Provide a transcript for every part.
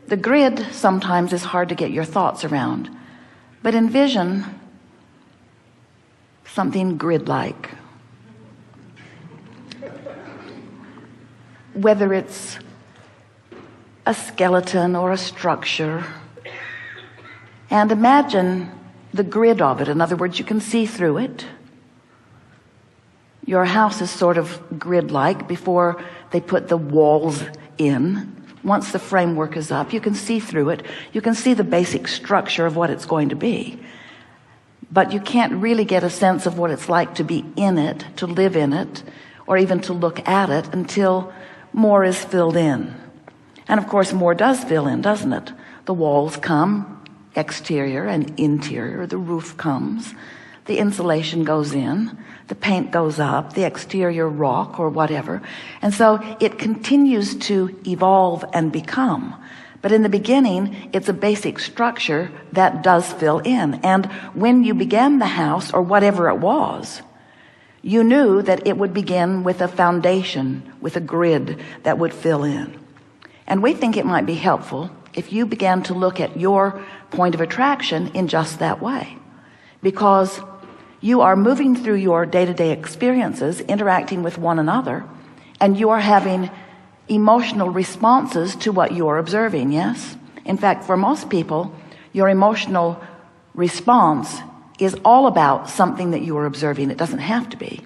The grid sometimes is hard to get your thoughts around, but envision something grid-like. Whether it's a skeleton or a structure, and imagine the grid of it. In other words, you can see through it. Your house is sort of grid-like before they put the walls in. Once the framework is up, you can see through it. You can see the basic structure of what it's going to be. But you can't really get a sense of what it's like to be in it, to live in it, or even to look at it until more is filled in. And of course, more does fill in, doesn't it? The walls come, exterior and interior. The roof comes. The insulation goes in. The paint goes up. The exterior rock or whatever. And so it continues to evolve and become. But in the beginning, it's a basic structure that does fill in. And when you began the house or whatever it was, you knew that it would begin with a foundation, with a grid that would fill in. And we think it might be helpful if you began to look at your point of attraction in just that way, because you are moving through your day-to-day experiences, interacting with one another, and you are having emotional responses to what you are observing. Yes, in fact, for most people, your emotional response is all about something that you are observing. It doesn't have to be.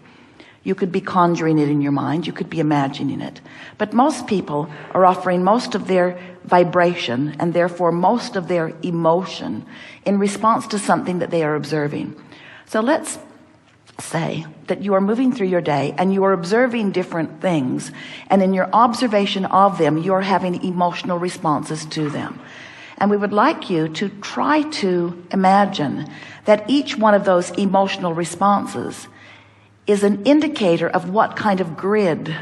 You could be conjuring it in your mind. You could be imagining it. But most people are offering most of their vibration and therefore most of their emotion in response to something that they are observing. So let's say that you are moving through your day and you are observing different things, and in your observation of them, you are having emotional responses to them. And we would like you to try to imagine that each one of those emotional responses is an indicator of what kind of grid,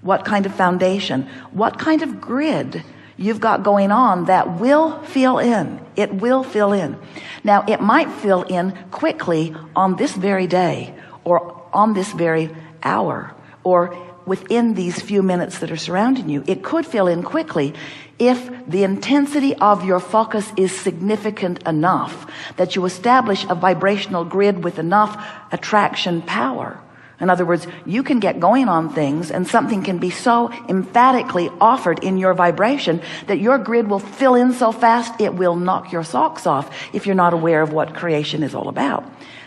what kind of foundation, what kind of grid you've got going on that will fill in. It will fill in. Now, it might fill in quickly on this very day, or on this very hour, or within these few minutes that are surrounding you. It could fill in quickly if the intensity of your focus is significant enough that you establish a vibrational grid with enough attraction power. In other words, you can get going on things and something can be so emphatically offered in your vibration that your grid will fill in so fast it will knock your socks off if you're not aware of what creation is all about.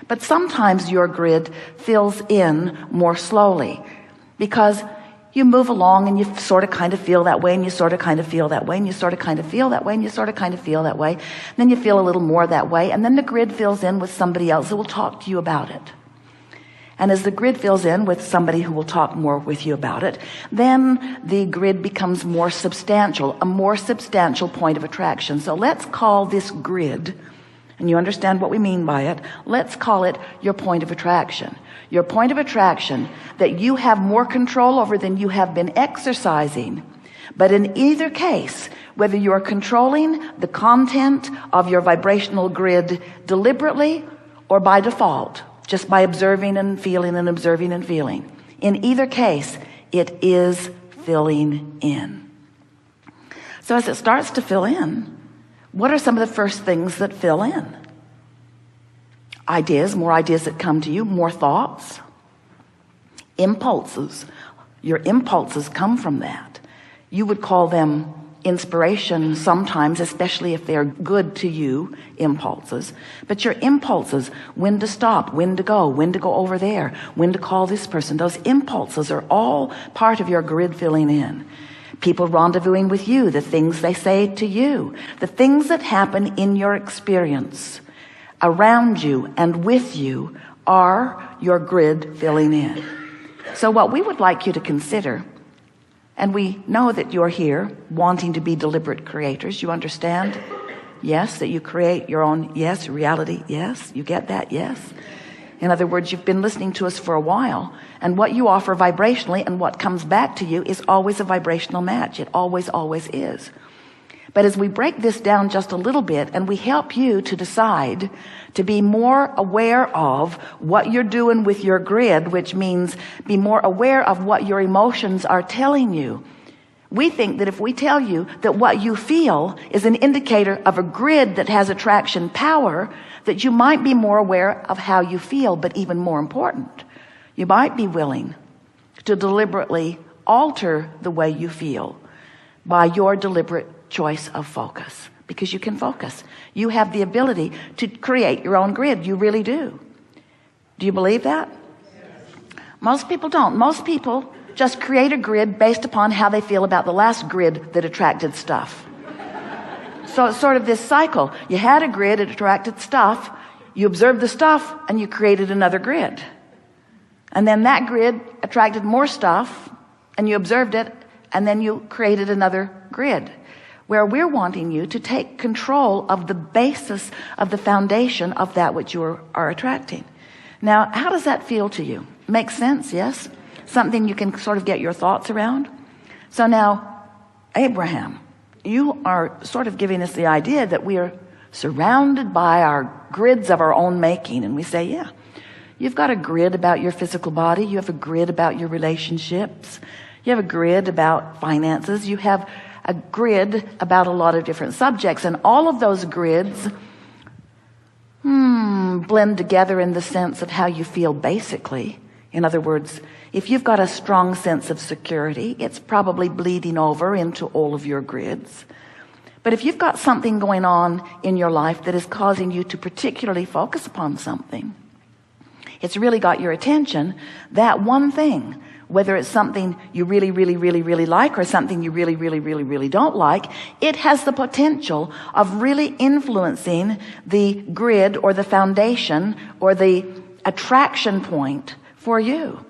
But sometimes your grid fills in more slowly because you move along and you sort of kind of feel that way, and you sort of kind of feel that way, and you sort of kind of feel that way, and you sort of kind of feel that way. And then you feel a little more that way, and then the grid fills in with somebody else who will talk to you about it. And as the grid fills in with somebody who will talk more with you about it, then the grid becomes more substantial, a more substantial point of attraction. So let's call this grid, and you understand what we mean by it, let's call it your point of attraction. Your point of attraction that you have more control over than you have been exercising. But in either case, whether you are controlling the content of your vibrational grid deliberately or by default, just by observing and feeling and observing and feeling, in either case, it is filling in. So as it starts to fill in, what are some of the first things that fill in? Ideas, more ideas that come to you, more thoughts, impulses. Your impulses come from that. You would call them inspiration sometimes, especially if they're good to you, impulses. But your impulses, when to stop, when to go over there, when to call this person, those impulses are all part of your grid filling in. People rendezvousing with you, the things they say to you, the things that happen in your experience around you and with you are your grid filling in. So what we would like you to consider, and we know that you're here wanting to be deliberate creators. You understand? Yes, that you create your own, yes, reality. Yes, you get that? Yes. In other words, you've been listening to us for a while, and what you offer vibrationally and what comes back to you is always a vibrational match. It always, always is. But as we break this down just a little bit and we help you to decide to be more aware of what you're doing with your grid, which means be more aware of what your emotions are telling you. We think that if we tell you that what you feel is an indicator of a grid that has attraction power, that you might be more aware of how you feel. But even more important, you might be willing to deliberately alter the way you feel by your deliberate choice of focus, because you can focus. You have the ability to create your own grid. You really do. Do you believe that? Most people don't. Most people just create a grid based upon how they feel about the last grid that attracted stuff. So it's sort of this cycle. You had a grid, it attracted stuff. You observed the stuff and you created another grid. And then that grid attracted more stuff and you observed it, and then you created another grid. Where we're wanting you to take control of the basis of the foundation of that which you are attracting. Now, how does that feel to you? Makes sense, yes? Something you can sort of get your thoughts around? So now, Abraham, you are sort of giving us the idea that we are surrounded by our grids of our own making. And we say, yeah, you've got a grid about your physical body. You have a grid about your relationships. You have a grid about finances. You have a grid about a lot of different subjects. And all of those grids blend together in the sense of how you feel basically. In other words, if you've got a strong sense of security, it's probably bleeding over into all of your grids. But if you've got something going on in your life that is causing you to particularly focus upon something, it's really got your attention, that one thing, whether it's something you really, really, really, really like or something you really, really, really, really don't like, it has the potential of really influencing the grid or the foundation or the attraction point for you.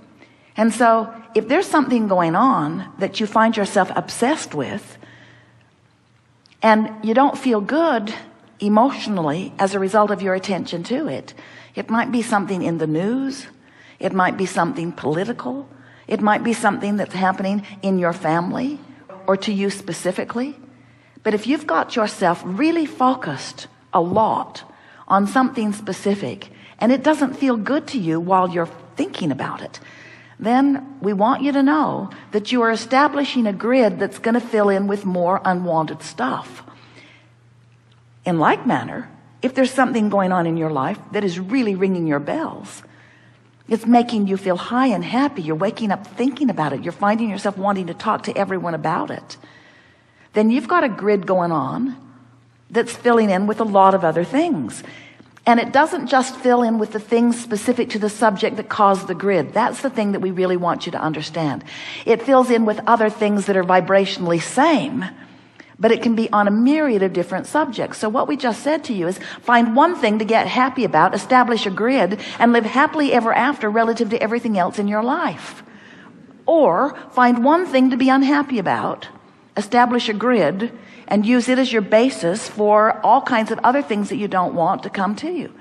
And so if there's something going on that you find yourself obsessed with and you don't feel good emotionally as a result of your attention to it, it might be something in the news, it might be something political, it might be something that's happening in your family or to you specifically. But if you've got yourself really focused a lot on something specific and it doesn't feel good to you while you're thinking about it, then we want you to know that you are establishing a grid that's going to fill in with more unwanted stuff. In like manner, if there's something going on in your life that is really ringing your bells, it's making you feel high and happy, you're waking up thinking about it, you're finding yourself wanting to talk to everyone about it, then you've got a grid going on that's filling in with a lot of other things. And it doesn't just fill in with the things specific to the subject that caused the grid. That's the thing that we really want you to understand. It fills in with other things that are vibrationally same, but it can be on a myriad of different subjects. So what we just said to you is find one thing to get happy about, establish a grid, and live happily ever after relative to everything else in your life. Or find one thing to be unhappy about, establish a grid, and use it as your basis for all kinds of other things that you don't want to come to you.